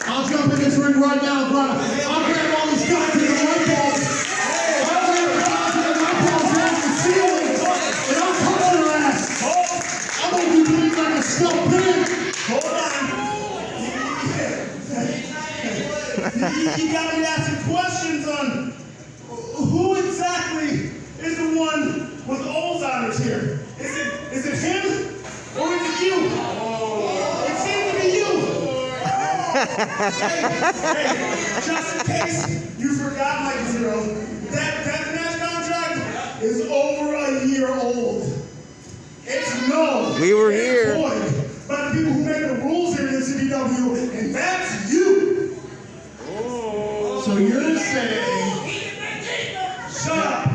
I'll jump in this ring right now, bro. I'll grab all these guys in the light bulbs. I'll grab the guys in the light bulbs past the ceiling. And I'll touch their ass. I'm gonna be bleeding like a stuffed pig. Hold on. You gotta be asking questions on who exactly is the one with Alzheimer's here. Is it him or is it you? It seems to be you. Hey, just in case you forgot, Mike Zero, that match contract is over a year old. It's null. We were here. By the people who make the rules here in the CBW, and that's you. So you're saying Shut up.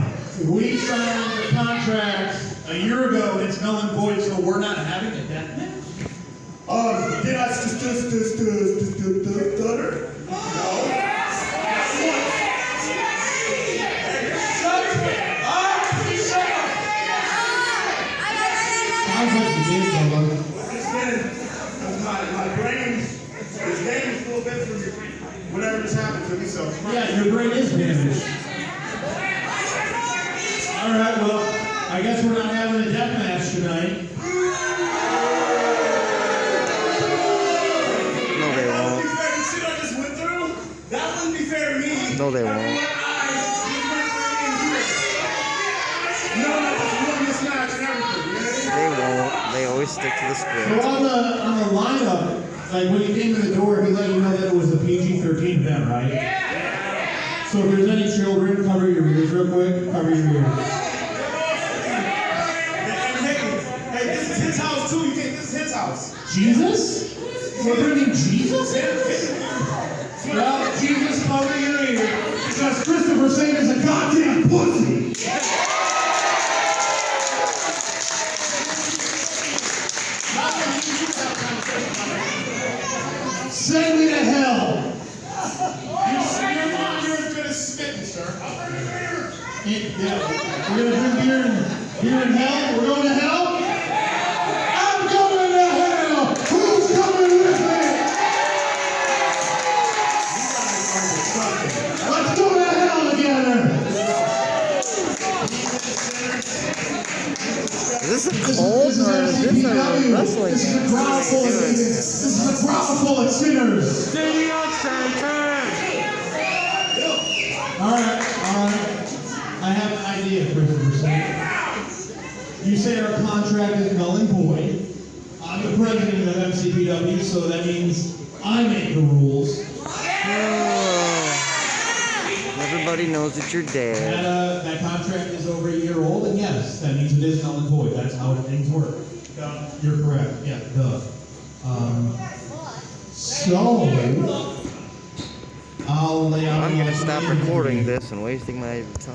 we signed the contract a year ago and it's null and void, so we're not having a death match? Did I stutter? No. Sounds like you did, Bubba. My brain is damaged a little bit from whatever just happened to me, so. Yeah, your brain is damaged. All right, well, I guess we're not having a death match tonight. No, they won't. The shit I just went through, that wouldn't be fair to me. No, they won't. They won't. They always stick to the So script. on the lineup, like when you came to the door, he let you know that it was a PG-13 event, right? Yeah. So if there's any children, cover your ears real quick. Cover your ears. Hey, this is his house too. You think this is his house? Jesus? We're bringing Jesus in? Well, Jesus, cover your ears. Because Christopher Saint is a goddamn pussy. Send me to hell. You're as good as spitting, sir. Yeah, we're gonna drink beer in hell. We're going to hell. I'm going to hell. Who's coming with me? Let's go to hell together. Is this a cult or is this a wrestling This is a match? crowd What full are of they doing? this is a crowd full of sinners. All right. I have an idea, Christopher Saint. You say our contract is null and void. I'm the president of MCPW, so that means I make the rules. Everybody knows that you're dead. That contract is over a year old, and yes, that means it is null and void. That's how things work. You're correct. Yeah, duh. So, I'll lay out. I'm gonna stop recording this and wasting my time.